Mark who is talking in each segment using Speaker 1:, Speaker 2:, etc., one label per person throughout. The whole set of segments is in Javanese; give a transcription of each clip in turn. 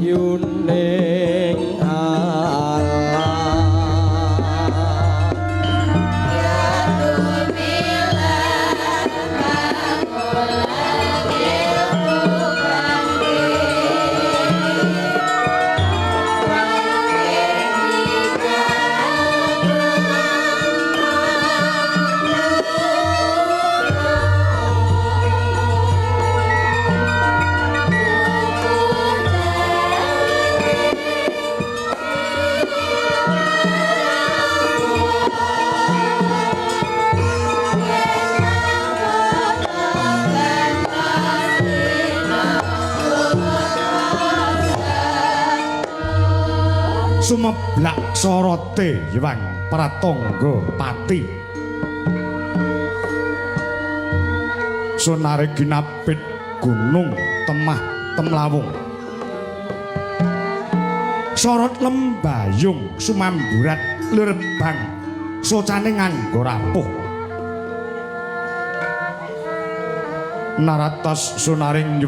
Speaker 1: yuning Allah
Speaker 2: sumeblak sorote Hyang Pratangga Pati sunare ginapit gunung temah temlawung sorot lembayung sumamburat lerebang socane nganggo rapuh naratos sunaring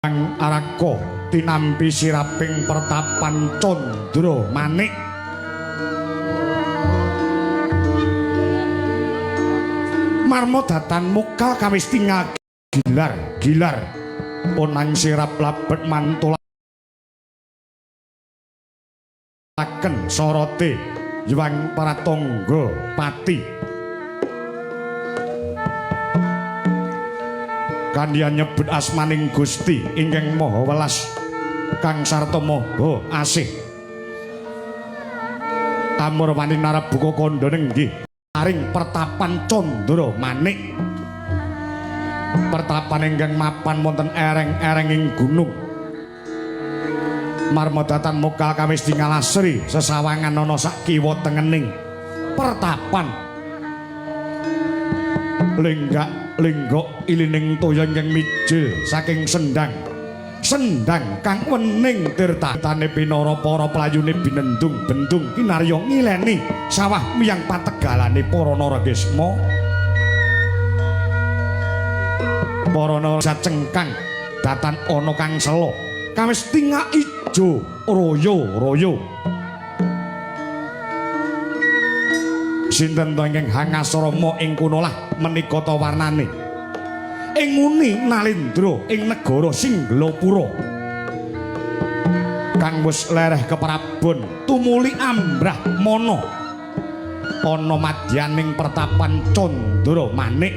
Speaker 2: Hyang Araka tinampi siraping pertapan Candra Manik marmodatan mukal kawis tinggal gilar onang sirap labet mantulaken sorote Hyang Pratangga Pati kandian nyebut asmaning Gusti ingkang Maha Welas Kang Sarta Maha Asih amur wani narabuka kandha nenggih paring pertapan Candra Manik pertapan ingkang mapan wonten ereng-erenging gunung marmodatan mukal kawis dingal asri sesawangan ana sak kiwa tengening pertapan lenggok ilining toya ingkang mijil saking sendang kang wening tirtane pinara para playune binendung bendung kinarya ngileni sawah miyang pategalane para naragesma para narasa cengkang datan ana kang sela kawis tingak ijo royo sinten to ingkang hangasrama ing kono lah menika ta warnane ing nguni Nalendra ing negara Singgelapura kang wis lereh keprabon tumuli ambrah mana ana madyaning pertapan Candra Manik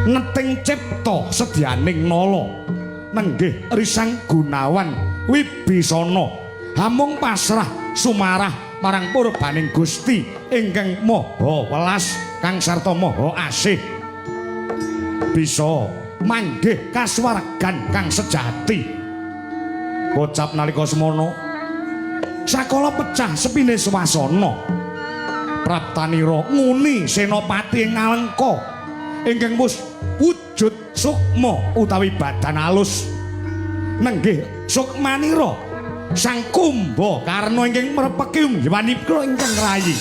Speaker 2: neting cipta sedyaning nala nenggih risang Gunawan Wibisana hamung pasrah sumarah marang purbaning Gusti ingkang Maha Welas Kang Sarta Maha Asih bisa manggih kasuwargan kang sejati bocap nalika semono sakala pecah sepine swasana praptanira nguni senopati ing Ngalengka ingkang wis wujud sukma utawi badan alus nenggih sukmanira Sang Kumba Karna ingkang mrepeki unggawanipun ingkang rayi.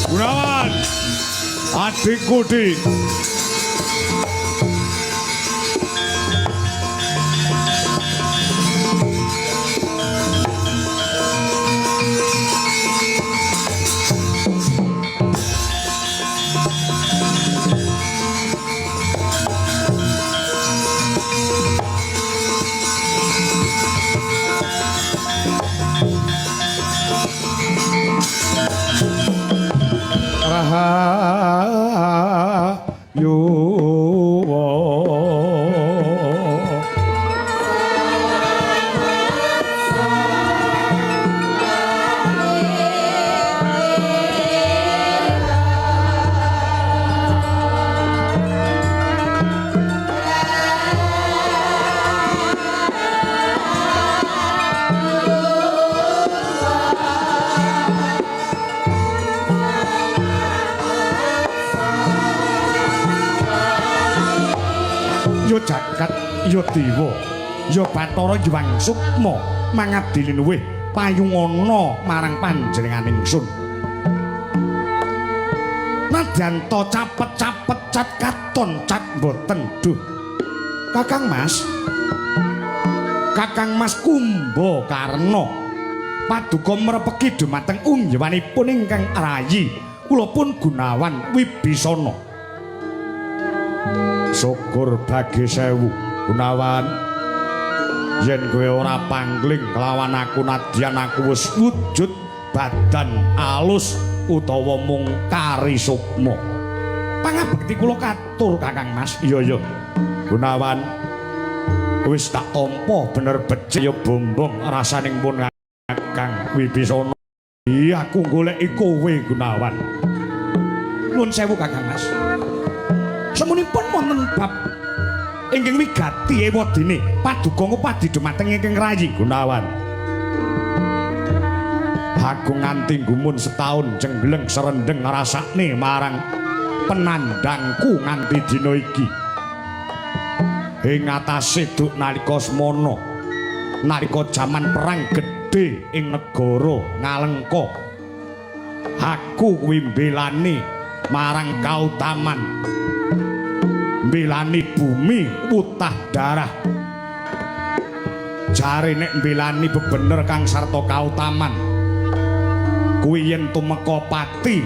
Speaker 2: Gunawan, adikku Dik. Jagat ya dewa ya Bathara Hyang Sukma mangabdi linuwih payungana marang panjenengan ingsun. Nadyan to capet-capet cat katon cat boten. Duh. Kakang Mas Kumbakarna paduka mrepeki dumateng ungyawanipun ingkang rayi kula pun Gunawan Wibisana. Syukur bagi sewu Gunawan, yen kowe ora pangling kelawan aku nadyan aku wis wujud badan alus utawa mung kari sukma. Pangabekti kula katur Kakang Mas. Iya Gunawan, wis tak tampa bener becik ya bombong rasaning pun Kakang Wibisana. Iya aku goleki kowe Gunawan. Nuwun sewu Kakang Mas. Semunipun wonten bab ingkang wigati ewadene paduka ngupadi dumateng ingkang rayi Gunawan. Aku nganti gumun setahun jenggleng serendeng ngrasakne marang penandangku nganti dina iki. Ing atase duk nalika semana, nalika jaman perang gedhe ing negara Ngalengka, aku kuwi mbelani marang kautaman, mbelani bumi putah darah. Jare nek mbelani bebener kang sarta kautaman, kuwi yen tumeka pati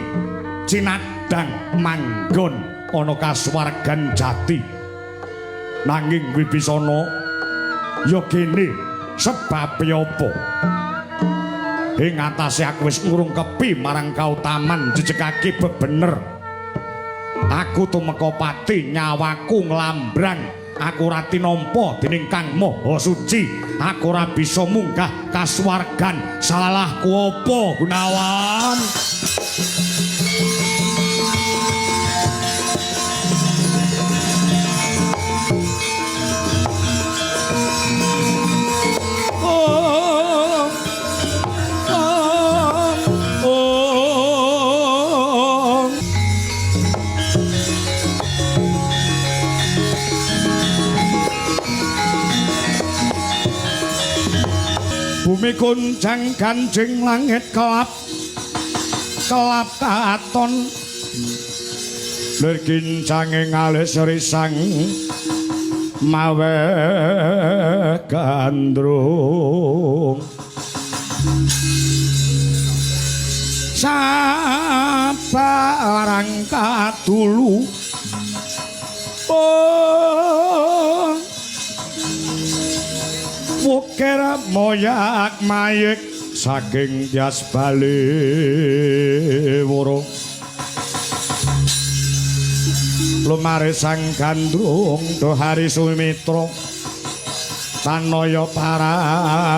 Speaker 2: cinadang manggon ana kasuwargan jati. Nanging Wibisana ya kene sebab apa? Ing atase aku wis ngrungkepi marang kautaman jejegake bebener. Aku tumeka pati nyawaku nglambrang, aku ora tinampa dening Kang Maha Suci. Aku ora bisa munggah kasuwargan. Salahku apa Gunawan? Bumi goncang ganjing langit kelap katon lergincange ngalis risang mawe gandrung sabarang katulu wukir moyak mayik saking tias bali woro lumare sang gandrung dohari sumitra tanaya parandre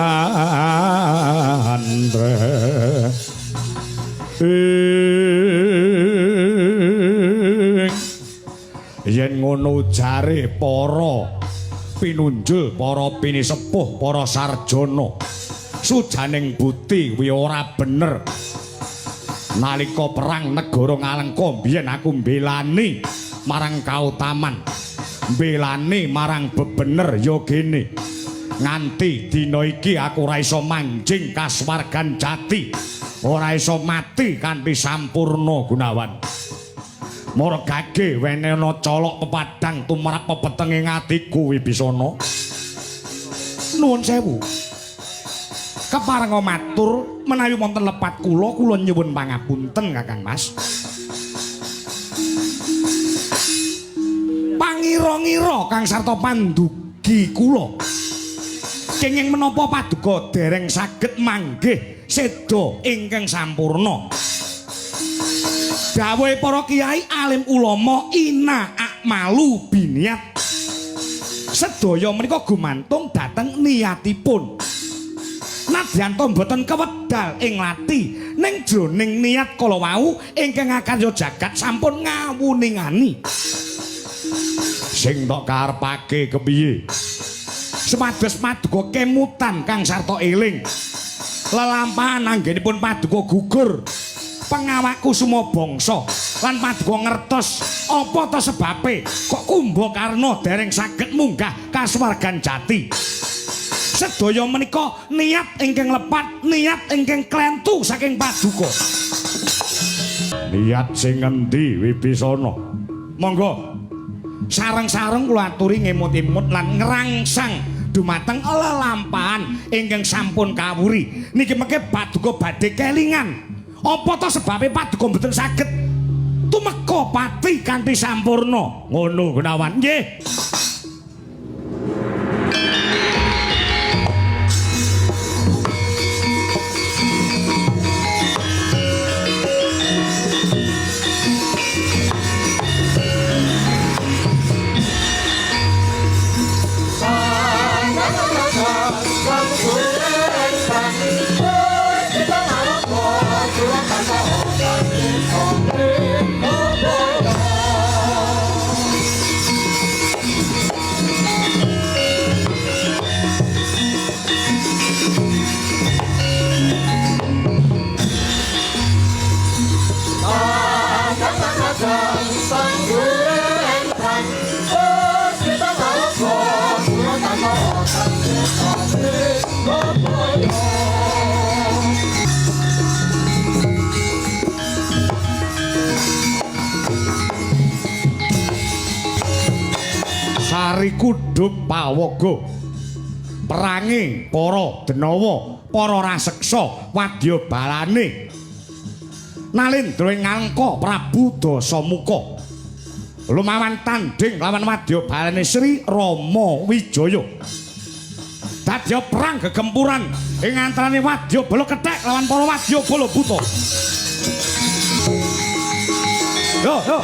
Speaker 2: yen ngono jare para pinunjul, para pinisepuh, para sarjana sujaning bukti kuwi ora bener. Nalika perang negara Ngalengka biyen aku mbelani marang kautaman, mbelani marang bebener ya gene. Nganti dina iki aku ora iso manjing kasuwargan jati, ora iso mati kanthi sampurna Gunawan. Margage wenena colok pepadang tumrap pepetenge atiku Wibisana. Nuwun sewu. Keparenga matur menawi wonten lepat kula nyuwun pangapunten Kakang Mas. Pangira-ngira kang sarta pandugi kula kenging menapa paduka dereng saged manggih seda ingkang sampurna. Dawuhe para kiai alim ulama ina akmalu biniat. Sedaya menika gumantung dhateng niatipun. Nadyan to mboten kewedal ing lati ning jroning niat kala wau ingkang akarya jagat sampun ngawuningani. Sing tok karepake kepiye? Supados paduka kemutan kang sarta eling. Lelampahan anggenipun paduka gugur. Pengawakku semua bangsa lan paduka ngertos apa to sebabe kok Kumbakarna dereng saged munggah kasuwargan jati. Sedaya menika niat ingkang lepat, niat ingkang klentu saking paduka. Niat sing ngendi Wibisana? Monggo. Sareng-sareng kula aturi ngemut-imut lan ngrangsang dumateng lelampahan ingkang sampun kawuri. Niki mengke paduka badhe kelingan. Apa to sebabe paduka mboten saged tumeka pati kanthi sampurna? Ngono Gunawan. Nggih. Sari kudhup pawaga perangi para denawa para raseksa wadya balane Nalendra Ngalengka Prabu Dasamuka lumawan tandhing lawan wadya balane Sri Rama Wijaya dadi perang gegempuran ing antarane wadya bala kethek lawan para wadya bala buta. Yo yo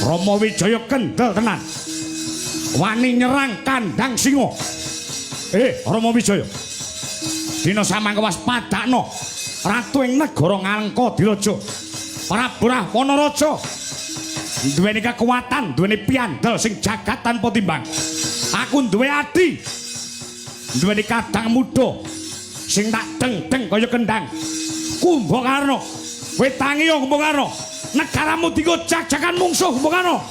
Speaker 2: Rama Wijaya kendel tenan. Wani nyerang kandhang singa. Rama Wijaya. Dina samangke waspadakna ratu ing negara Ngalengka Diraja. Prabu Rahwana duweni kekuatan, duweni piandel sing jagat tanpa timbang. Aku duwe adi. Duweni kadang muda sing tak deng-deng kaya kendhang. Kumbakarna, kowe tangi ya Kumbakarna. Negaramu dienggo jajakan mungsuh Kumbakarna.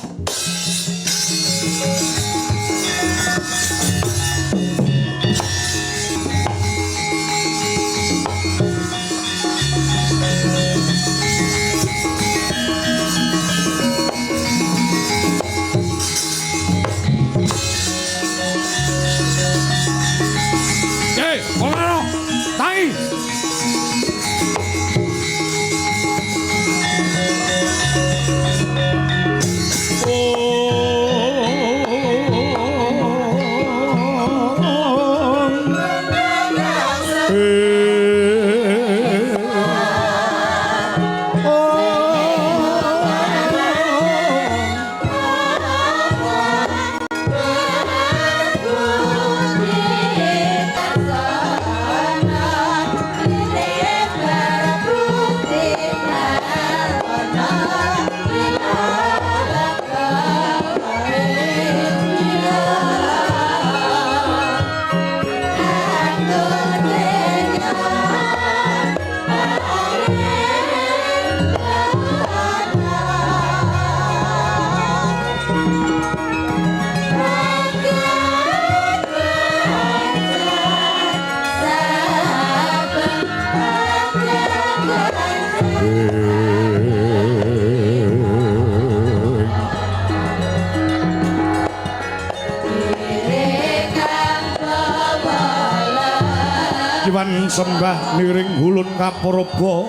Speaker 2: sembah niring hulun kapurba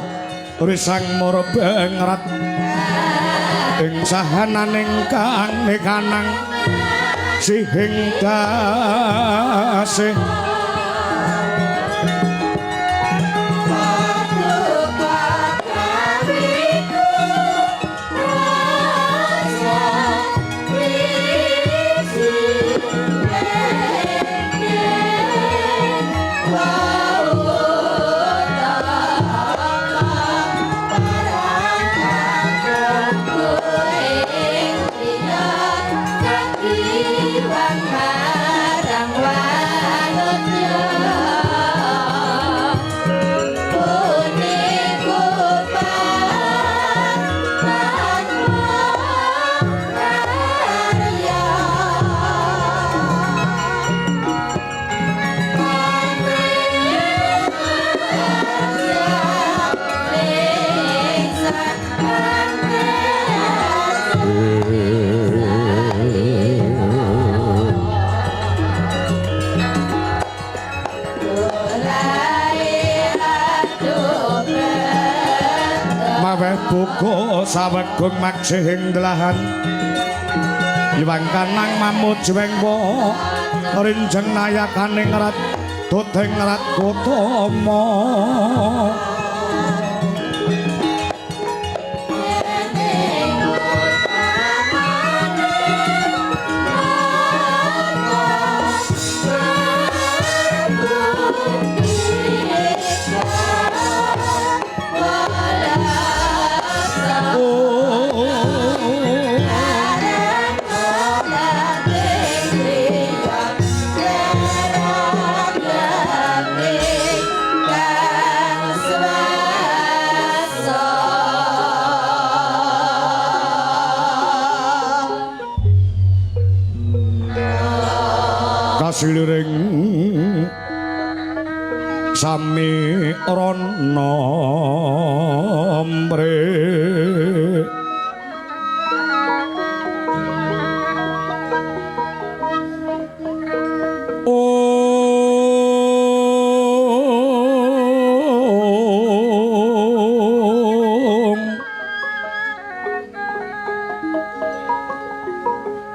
Speaker 2: risang morebengrat ing sahananing kang nekanang sihing dasih buka sawegung maksihing delahan iwang kanang mamut jwengwo rinjeng nayakaning rat tuting rat kutama kasiling sami rana mre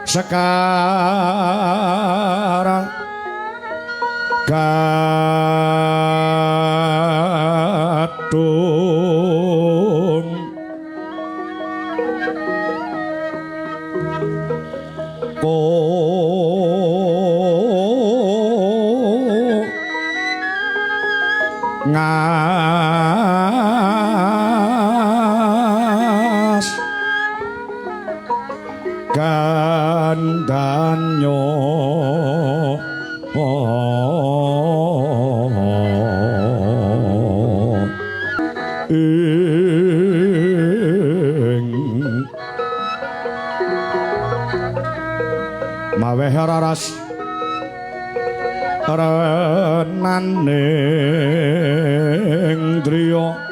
Speaker 2: sekarang gadung ngas gandanyo mawe raras renaning driya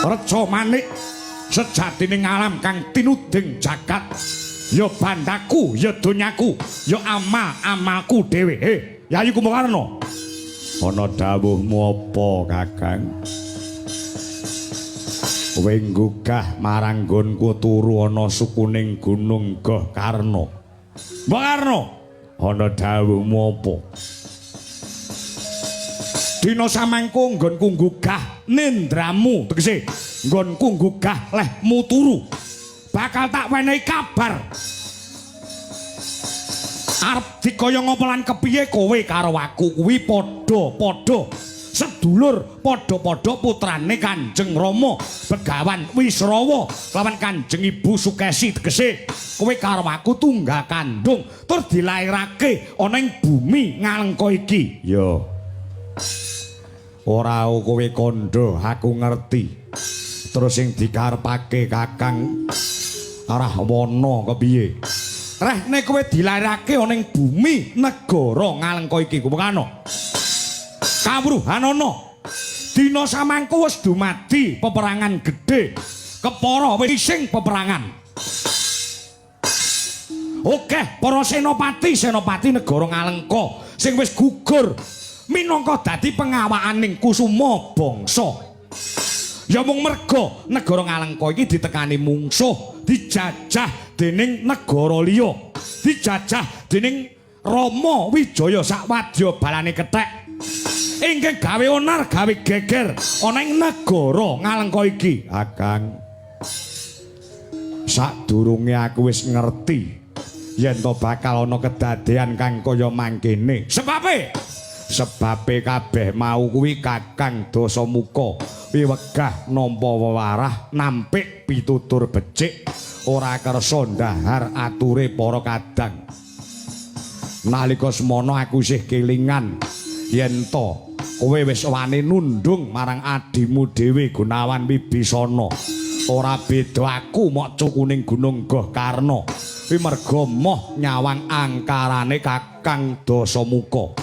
Speaker 2: Reca manik sejatining alam kang tinuding jagat ya bandaku ya donyaku ya amalku dhewe Yayi Kumbakarna ana dawuhmu apa Kakang kowe nggugah marang nggonku turu ana sukuning gunung Goh Karna Mbok Karna ana dawuhmu apa dina samangku nggonku nggugah nendramu tegese nggonku nggugah lehmu turu bakal tak wenehi kabar arep dikaya ngopo lan kepiye kowe karo aku kuwi padha sedulur padha-padha putrane Kanjeng Rama Begawan Wisrawa lawan Kanjeng Ibu Sukesi tegese kowe karo aku tunggal kandung tur dilairake ana ing bumi Ngalengka iki. Ya. Ora kowe kandha aku ngerti. Terus sing dikarepake Kakang Rahwana kepiye? Reh nek kowe dilairake ana ing bumi negara Ngalengka iki kupengano. Kawruhan ana. Dina samangka wis dumadi peperangan gedhe. Kepara wising peperangan. Oke, para senopati negara Ngalengka sing wis gugur minangka dadi pengawakaning kusuma bangsa. Ya mung merga negara Ngalengka iki ditekani mungsuh, dijajah dening negara liya, dijajah dening Rama Wijaya sakwadya balane kethek. Ingkang gawe onar, gawe geger ana ing negara Ngalengka iki. Kakang, sadurunge aku wis ngerti yen to bakal ana kedadean kang kaya mangkene. Sebabe kabeh mau kuwi Kakang Dasamuka wiwegah nampa wewarah nampik pitutur becik ora kersa ndahar ature para kadang. Nalika semana aku isih kelingan yen to kowe wis wani nundung marang adimu dhewe Gunawan Wibisana. Ora beda aku mok cukuning Gunung Gohkarna. Kuwi merga moh nyawang angkarane Kakang Dasamuka.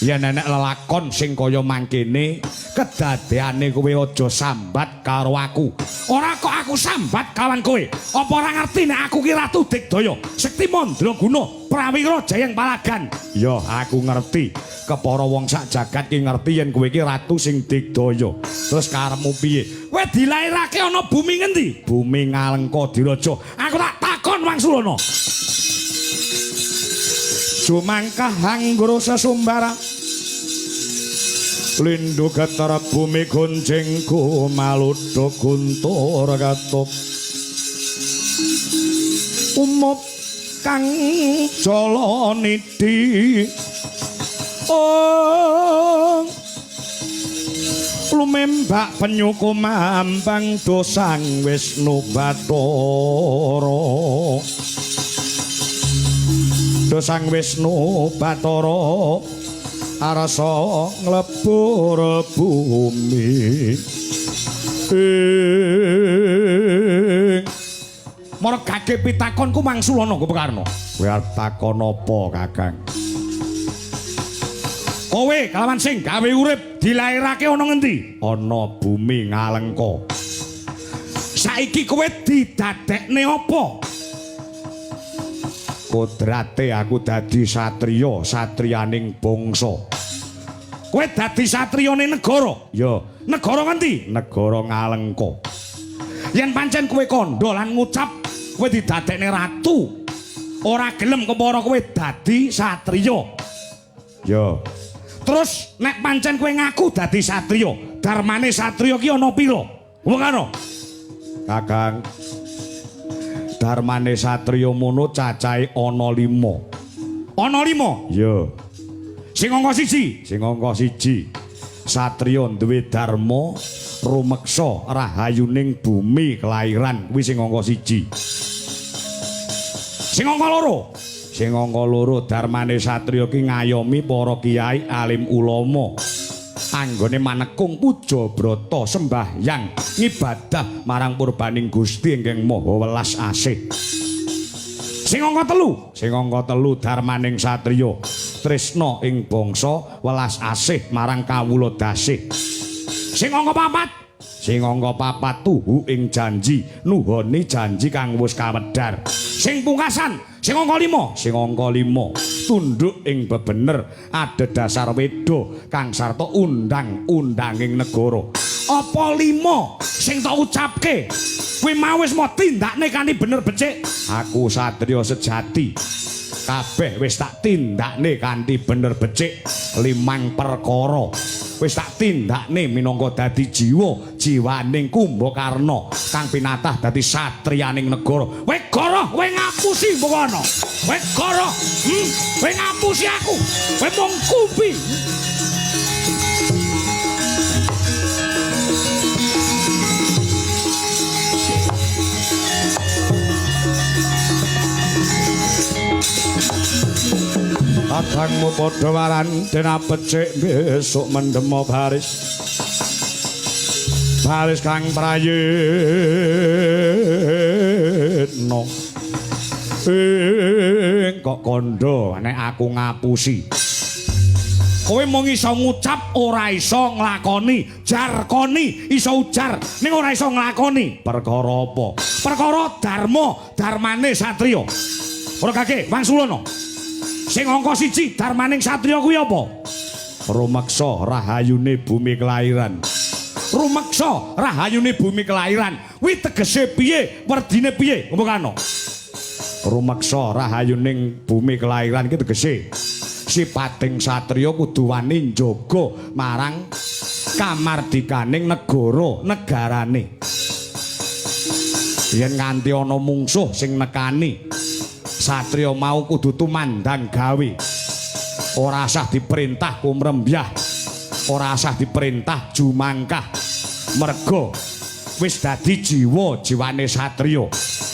Speaker 2: Yen enek lelakon sing kaya mangkene, kedadeane kowe aja sambat karo aku. Ora kok aku sambat kawan kowe. Apa ora ngerti nek aku ki Ratu Digdaya, Sekti Mandraguna, Prawira Jayang Palagan? Ya, aku ngerti. Kepara wong sak jagat ki ngerti yen kowe ki ratu sing digdaya. Terus karepmu piye? Kowe dilairake ana bumi ngendi? Bumi Ngalengka Diraja. Aku tak takon wangsulana. Sumangkah anggur sesumbara Lindhu getar bumi gonjengku maludha guntur katuk umup kang jala nidhi oh lumembak penyuku mambang dosang Wisnu Bathara Dosang Wisnu Bathara arsa nglebur bumi margake pitakonku mangsulana Gopakarna. Kowe arep takon apa Kakang? Kowe kalawan sing gawe urip dilairake ana ngendi? Ana bumi Ngalengka. Saiki kowe didadekne apa? Kodrate aku dadi satriya, satriyaning bangsa. Kowe dadi satriyane negara? Ya, negara ngendi? Negara Ngalengka. Yen pancen kowe kandha lan ngucap kowe didadekne ratu, ora gelem kepara kowe dadi satriya. Ya. Terus nek pancen kowe ngaku dadi satriya, darmane satriya ki ana pira? Ngono. Kakang, darmane satriya mono cacahe ana 5. Ana 5? Ya. Sing angka 1. Sing angka 1. Satriya duwe dharma rumeksa rahayuning bumi kelairan kuwi sing angka 1. Sing angka 2. Sing angka 2 darmane satriya ki ngayomi para kiai alim ulama. Anggone manekung puja brata sembahyang ngibadah marang purbaning Gusti ingkang Maha Welas Asih. Sing angka 3. Sing angka 3 darmaning satriya tresna ing bangsa welas asih marang kawula dasih. Sing angka 4. Sing angka 4 tuhu ing janji nuhoni janji kang wis kawedhar. Sing pungkasan sing angka 5. Sing angka 5 tunduk ing bebener adhedhasar weda kang sarta undang-undanging negara. Apa 5 sing tak ucapke kuwi mau wis mau tindakne kanthi bener becik? Aku satriya sejati. Kabeh wis tak tindakne kanthi bener becik. 5 perkara wis tak tindakne minangka dadi jiwaning Kumbakarna kang pinatah dadi satriyaning negara. Kowe goroh, kowe ngapusi mbokana. Kowe goroh, kowe ngapusi aku. Kowe mung kumpi. Kakangmu padha waran den apecik besok mendemo baris. Baris kang prayitna. Kok kondo nek aku ngapusi. Kowe mung iso ngucap ora iso nglakoni. Jarkoni iso ujar ning ora iso nglakoni. Perkara apa? Perkara darmane satriya. Ora kake Wangsulana. Sing angka 1 darmaning satriya kuwi apa? Rumeksa rahayune bumi kelahiran. Rumeksa rahayune bumi kelahiran. Kuwi tegese piye? Werdine piye? Ngomongano. Rumeksa rahayuning bumi kelahiran iki tegese sipating satriya kudu wani njaga marang kamardikaning negarane. Yen nganti ana mungsuh sing nekani, satriya mau kudu tumandang gawe. Ora usah diperintah kumrembyah, ora usah diperintah jumangkah. Merga wis dadi jiwane satriya.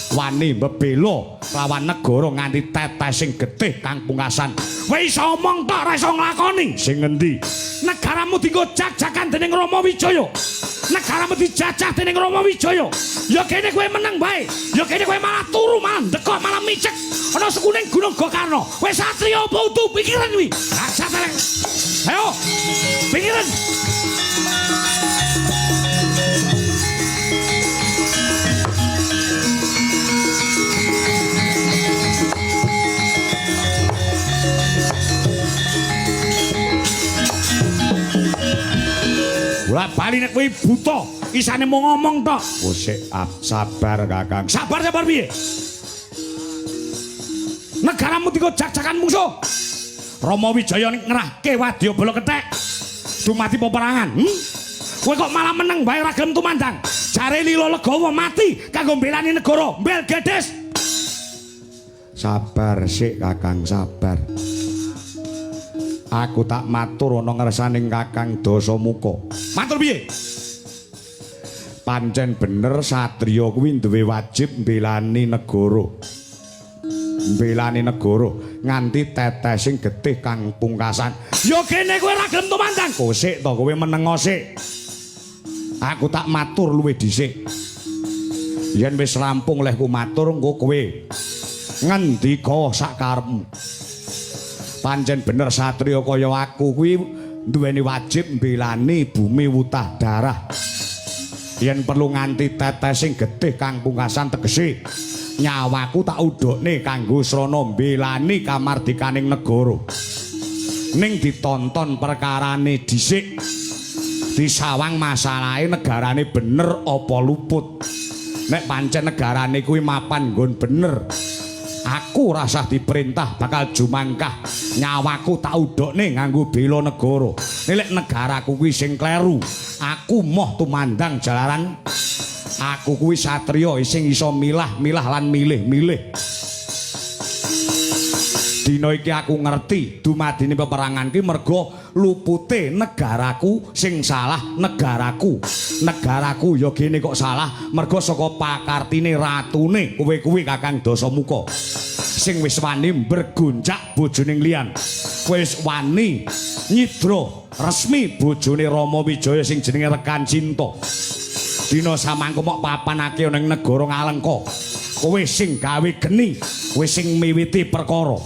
Speaker 2: Wani mbebela lawan negara nganti tetes sing getih kang pungkasan. Kowe iso omong tok ora iso nglakoni. Sing endi? Negaramu dienggo jag-jagan dening Rama Wijaya. Negaramu dijajah dening Rama Wijaya. Ya kene kowe meneng bae. Ya kene kowe malah turu malah ndekok malah micek ana sekuning Gunung Gokarna. Kowe satriya apa utuh pikiran kuwi? Raksasa. Ayo. Pikiran. Lah bali nek kowe buta, isane mau ngomong tok. Oh sik, sabar Kakang. Sabar piye? Negaramu dienggo jag-jagan musuh. Rama Wijaya ngerahke wadyabala kethek. Dumadi peperangan. Kowe kok malah meneng bae ora gelem tumandang. Jare Lila Legawa mati kanggo mbelani negara, mbel gedes. Sabar sik Kakang, sabar. Aku tak matur ana ngersaning Kakang Dasamuka. Matur piye? Pancen bener satriya kuwi duwe wajib mbelani negara. Mbelani negara nganti tetesing getih kang pungkasan. Ya kene kowe ora gelem tumandang. Kosik to kowe menengo sik. Aku tak matur luwih dhisik. Yen wis rampung lehku matur engko kowe ngendika sakarepmu. Pancen bener satriya kaya aku kuwi duweni wajib mbelani bumi wutah darah. Yen perlu nganti tetesing getih kang pungkasan tegese nyawaku tak udhokne kanggo srana mbelani kamardikaning negara. Ning ditonton perkarane dhisik. Disawang masalahe negarane bener apa luput. Nek pancen negarane kuwi mapan nggon bener. Aku rasah diperintah bakal jumangkah nyawaku tak udhokne nganggo bela negara. Nek negaraku kuwi sing kleru, aku moh tumandang jalaran. Aku kuwi satriya sing iso milah-milah lan milih-milih. Dina iki aku ngerti dumadine peperangan ki merga lupute negaraku sing salah negaraku. Negaraku ya gene kok salah merga saka pakartine ratune kowe kuwi Kakang Dasamuka. Sing wis wani bergonjak bojone liyan. Wis wani nyidra resmi bojone Rama Wijaya sing jenenge Rekan Cinta. Dina samangko mok papanake ning negara Ngalengka. Kowe sing gawe geni, kowe sing miwiti perkara.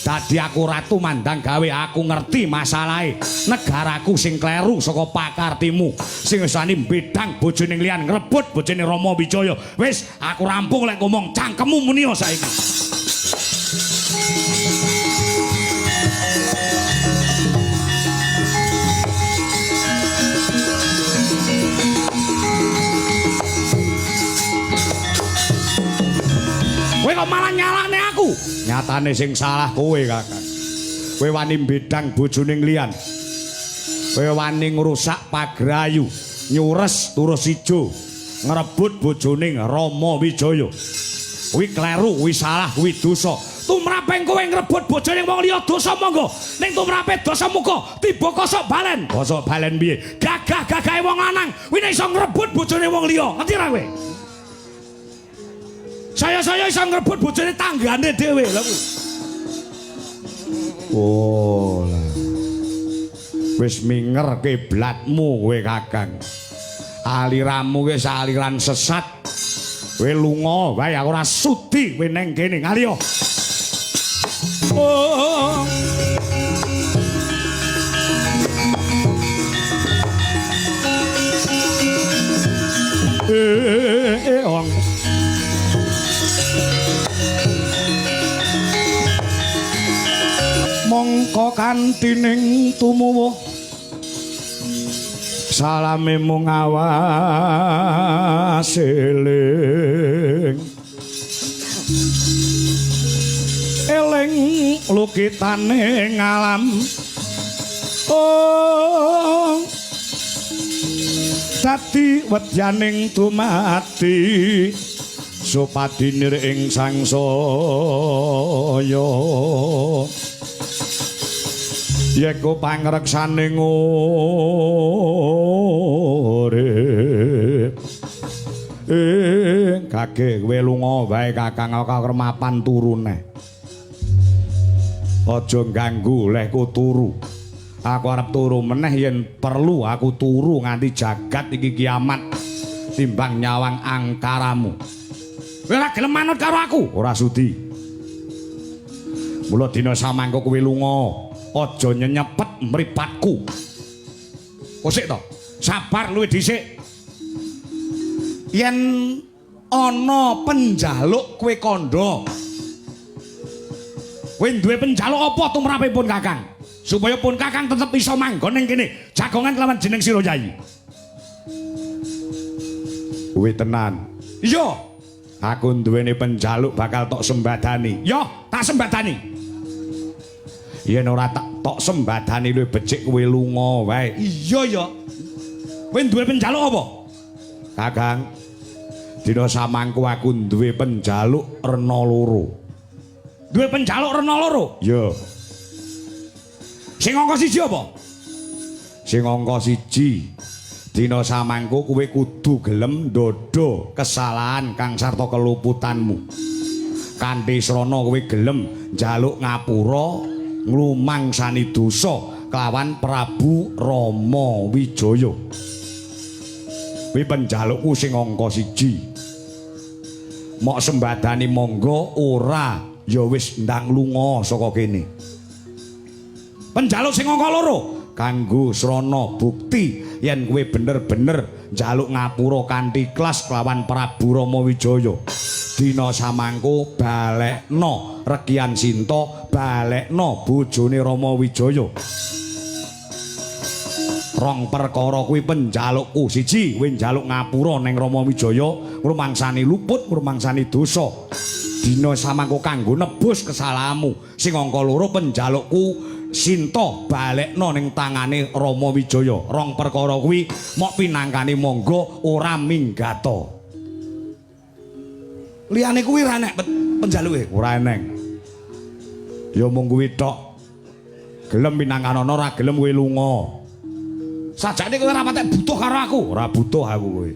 Speaker 2: Dadi aku ratu mandang gawe aku ngerti masalahe. Negaraku sing kleru saka pakartimu. Sing wis wani bedang bojone liyan ngrebut bojone Rama Wijaya. Wis aku rampung lek ngomong cangkemmu muni saiki. Kowe kok malah nyalahne aku? Nyatane sing salah kowe, Kakang. Kowe wani bedang bojone liyan. Kowe wani ngrusak pagrayu, nyures turus ijo, ngrebut bojone Rama Wijaya. Kuwi kleru, kuwi salah, kuwi dosa. Tumraping kowe ngrebut bojone wong liya dosa monggo. Ning tumrape Dasamuka tiba kosok balen. Kosok balen piye? Gagah-gagahe wong lanang kuwi nek iso ngrebut bojone wong liya. Ngerti ra kowe? Saya iso ngrebut bojone tanggane dhewe lho kuwi. Oh lah. Wis minger kiblatmu kowe Kakang. Aliranmu wis aliran sesat. Kowe lunga wae aku ora sudi kowe neng kene ngalih. Oh. Ong. Mongko kantining tumuwuh salame mung awas eling eling lukitane ngalam oh dadi wedyaning dumati supadinir ing sangsaya yeko pangreksaning urip kake kowe lunga wae Kakang mapan turune aja ganggu lehku turu aku arep turu meneh yen perlu aku turu nganti jagat iki kiamat timbang nyawang angkaramu kowe ora gelem manut karo aku ora sudi mula dina samangka kowe lunga aja nyenyepet mripatku. Kosik to, sabar luwih dhisik. Yen ana penjaluk kowe kandha. Kowe duwe penjaluk apa tumrapipun Kakang? Supaya pun Kakang tetep iso manggon ning kene, jagongan kelawan jeneng Sira Yayi. Kowe tenan. Iya. Aku duweni penjaluk bakal tok sembadani. Yo, tak sembadani. Yen ora tok sembadani luwih becik kowe lunga wae. Iya ya. Kowe duwe penjaluk apa? Kakang. Dina samangku aku duwe penjaluk rena loro. Duwe penjaluk rena loro? Iya. Sing angka siji apa? Sing angka siji. Dina samangku kowe kudu gelem ndodo kesalahan kang sarta keluputanmu. Kanthi srana kowe gelem njaluk ngapura nglumangsani dosa kelawan Prabu Rama Wijaya. Kuwi penjalukku sing angka siji. Mok sembadani monggo ora ya wis ndang lunga saka kene. Penjaluk sing angka loro kanggo srana bukti yen kowe bener-bener njaluk ngapura kanthi ikhlas kelawan Prabu Rama Wijaya. Dina samangku balekno Rekian Sinta, balekno bojone Rama Wijaya. Rong perkara kuwi penjalukku. Siji, kowe njaluk ngapura ning Rama Wijaya, ngrumangsani luput, ngrumangsani dosa. Dina samangku kanggo nebus kesalahanmu. Sing angka loro penjalukku Sinta balekno ning tangane Rama Wijaya. Rong perkara kuwi mok pinangkane monggo ora minggata. Liyane kuwi ora enek penjaluke, ora eneng. Ya mung kuwi tok. Gelem pinangkana ora gelem kowe lunga. Sajane kowe ora patek butuh karo aku, ora butuh aku kowe.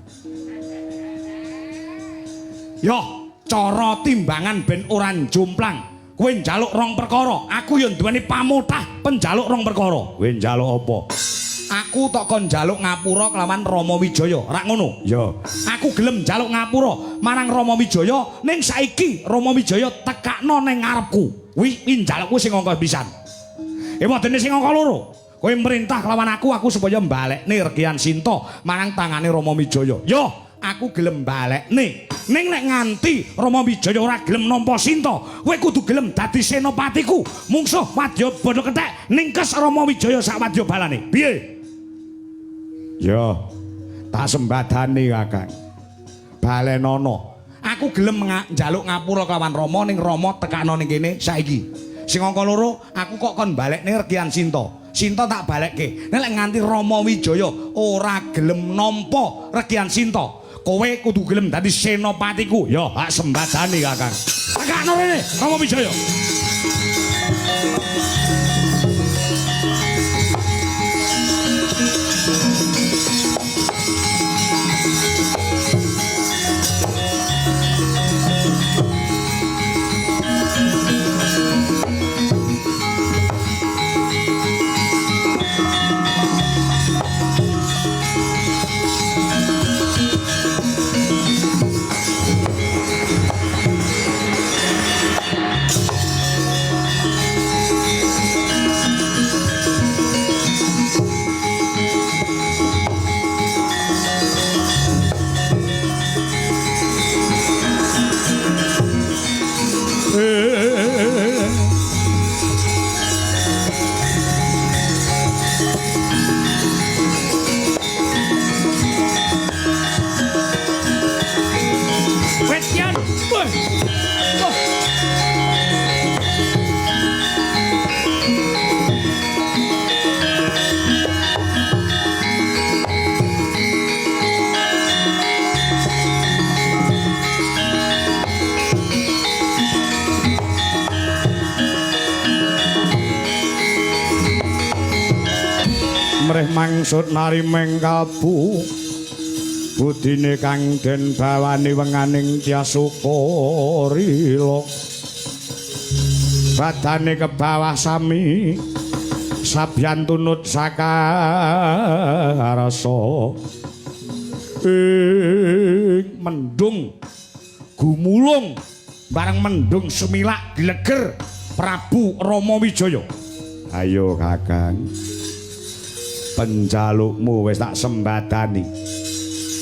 Speaker 2: Yo, cara timbangan ben ora jomplang. Kowe njaluk rong perkara, aku ya nduweni pamutah penjaluk rong perkara. Kowe njaluk apa? Aku tok kon njaluk ngapura kelawan Rama Wijaya, rak ngono? Ya. Aku gelem njaluk ngapura marang Rama Wijaya, ning saiki Rama Wijaya tekakno ning ngarepku. Kuwi njalukku sing angka pisan. Wadene sing angka loro. Kowe merintah kelawan aku supaya mbalekne Rekian Sinta marang tangane Rama Wijaya. Yo, aku gelem balekne. Ning nek nganti Rama Wijaya ora gelem nampa Sinta, kowe kudu gelem dadi senopatiku. Mungsuh wadya bodho kethek ningkes Rama Wijaya sak wadya balane. Piye? Ya, tak sembadani Kakang. Balenono. Aku gelem njaluk ngapura kelawan Rama ning Rama tekakno ning kene saiki. Sing angka loro, aku kok kon balekne Rekian Sinta. Sinta tak balekke. Nek nganti Rama Wijaya ora gelem nampa Rekian Sinta, kowe kudu gelem dadi senopatiku. Ya, hak sembadani Kakang. Tekakno rene Rama Wijaya. Mrih mangsud nari mengkalbu budine kang den bawani wenganing Tyasukarila badane ke bawah sami sabyan tunut sakarasa mendung gumulung bareng mendung semilak dileger Prabu Rama Wijaya. Ayo Kakang, penjalukmu wis tak sembadani.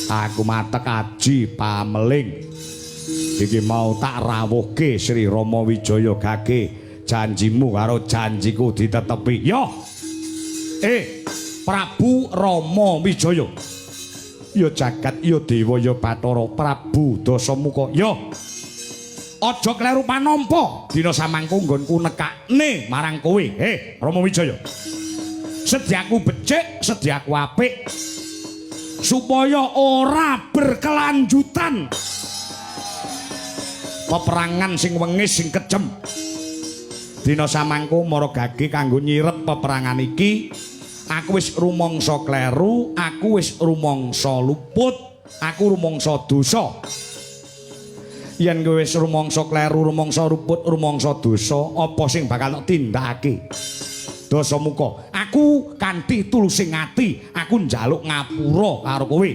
Speaker 2: Aku matek aji pameling. Iki mau tak rawuhke Sri Rama Wijaya gage janjimu karo janjiku ditetepi. Yo. Prabu Rama Wijaya. Ya jagat ya dewa ya Bathara Prabu Dasamuka. Yo. Aja kleru panampa dina samangku nggonku nekakne marang kowe. Rama Wijaya. Sediaku becik, sediaku apik supaya ora berkelanjutan peperangan sing wengis sing kejem. Dina samangku mara gage kanggo nyirep peperangan iki. Aku wis rumangsa kleru, aku wis rumangsa luput, aku rumangsa dosa. Yen kowe wis rumangsa kleru, rumangsa luput, rumangsa dosa, apa sing bakal tak tindakake? Dasamuka, aku kanthi tulusing ati, aku njaluk ngapura karo kowe.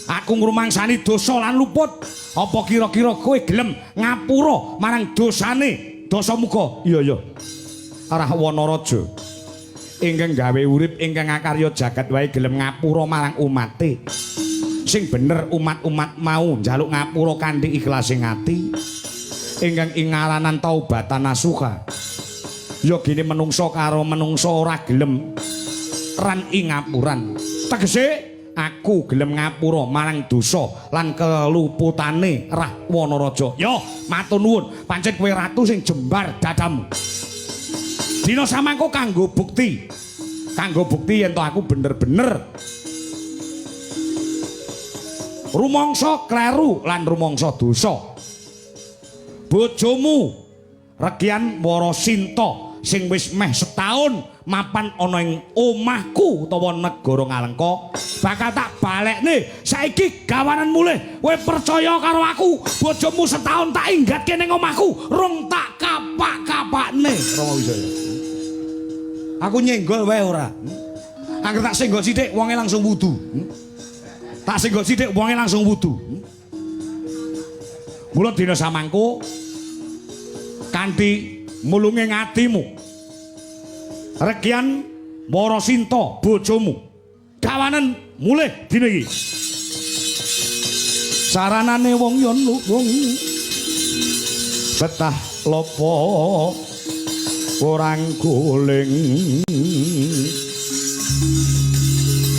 Speaker 2: Aku ngrumangsani dosa lan luput. Apa kira-kira kowe gelem ngapura marang dosane Dasamuka? Iya. Arah Wanaraja ingkang gawe urip ingkang ngakarya jagat wae gelem ngapura marang umate. Sing bener umat-umat mau njaluk ngapura kanthi ikhlasing ati. Ingkang ingaranan taubatan nasuha. Ya gini menungso karo menungso ora gelem ran ing ngapuran. Tegese aku gelem ngapura marang dosa lan keluputane Rahwanaraja. Yo, matur nuwun, pancen kowe ratu sing jembar dadamu. Dina samangku kanggo bukti. Kanggo bukti yen to aku bener-bener rumangsa kleru lan rumangsa dosa. Bojomu Regyan Warasinta sing wis meh setahun mapan ana ing omahku utawa negara Ngalengka bakal tak balekne saiki gawanan mulih. Kowe percaya karo aku, bojomu setahun tak inggatke ning omahku rung tak kapak-kapakne. Rama Wijaya, aku nyenggol wae ora. Angger tak senggol sithik wonge langsung wudu. Tak senggol sithik wonge langsung wudu. Mula dina samangku kanthi mulunging atimu Regyan Warasinta bojomu gawanen mulih dina iki. Saranane wong yen wong betah lopo orang guling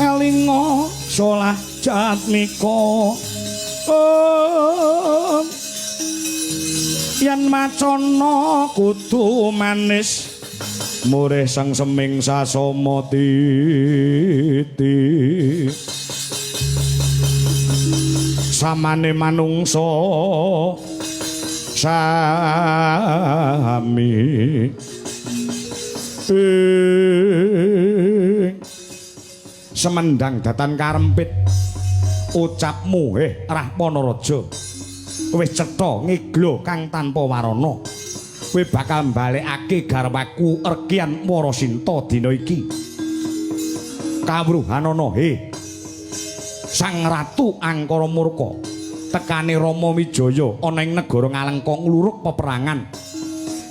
Speaker 2: elinga solah jatnika yen macana kudu manis murih sang seming sasama titi samane manungsa sami semendang datan karempit ucapmu Rahwanaraja wis cetha ngiglo kang tanpa warana. Kowe bakal balekake garwaku Regyan Warasinta dina iki. Kawruhanana Sang Ratu Angkara murka tekane Rama Wijaya ana ing negara Ngalengka ngluruk peperangan.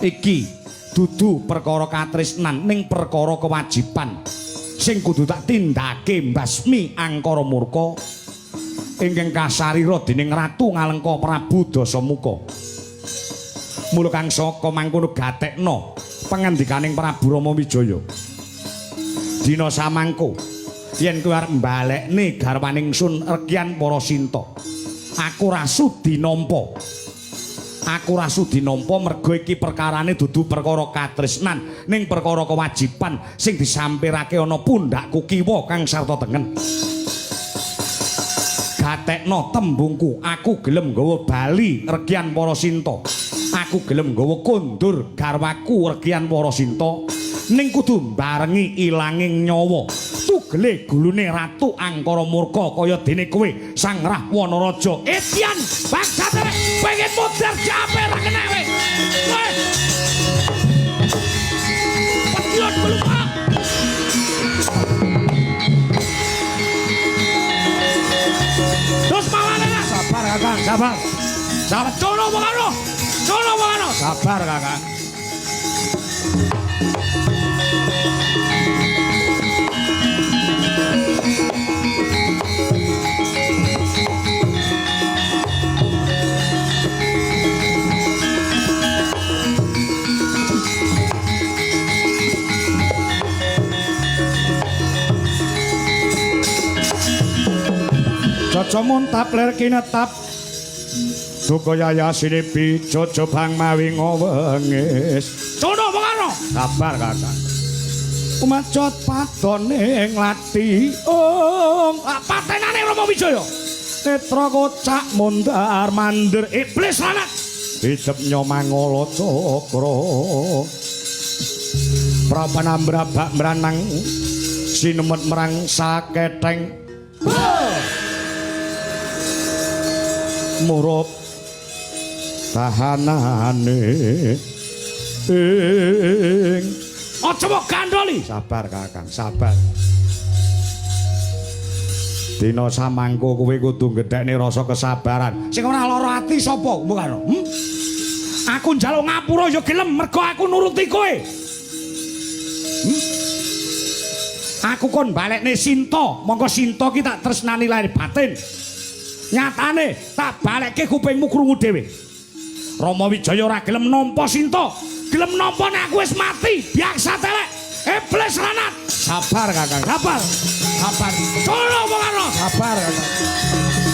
Speaker 2: Iki dudu perkara katresnan ning perkara kewajiban sing kudu tak tindake mbasmi Angkara murka ingkang kasarira dening Ratu Ngalengka Prabu Dasamuka. Mula kang saka mangkono gatekna pangandikaning Prabu Rama Wijaya. Dina samangko yen kowe arep mbalekne garwaning Sun Regyan Warasinta, aku ra sudi nampa Aku ra sudi nampa mergo iki perkarane dudu perkara katresnan ning perkara kewajiban sing disampirake ana pundhakku kiwa kang sarta tengen. Gatekno tembungku, aku gelem nggawa bali regian para sinta. Aku gelem nggawa kondur garwaku regian para sinta. Ning kudu barengi ilanging nyawa. Tugele gulune ratu angkara murka kaya dene kowe Sang Rahwana Raja. Etyan bangsa terek pengen modar jape ra kena kowe. Pedion belum ah. Terus mawane lah. Sabar Kakang, sabar. Sabar cono bangano. Cono bangano. Sabar Kakang. Jojo muntap ler kinetap Duka yaya sinipi jojo bang mawi ngowengis Cono bangano Sabar Kakang Umacot patone nglati patenane Rama Wijaya Netra kocak mundar mandir iblis lanat Hidep nyomangala cakra Prapanambrabak mranang sinemet merang saketeng Murup tahanane aja mok gandoli sabar Kakang sabar dina samangko kowe kudu gedhekne rasa kesabaran sing ora lara ati sapa mbokano aku njaluk ngapura ya gelem mergo aku nuruti kowe aku kon balekne Sinta monggo Sinta ki tak tresnani lahir batin nyatane tak balekke kupingmu krungu dhewe Rama Wijaya ora gelem nampa Sinta gelem nampa nek aku wis mati biasa telek iblis lanat sabar Kakang sabar sabar cono bangano sabar Kakang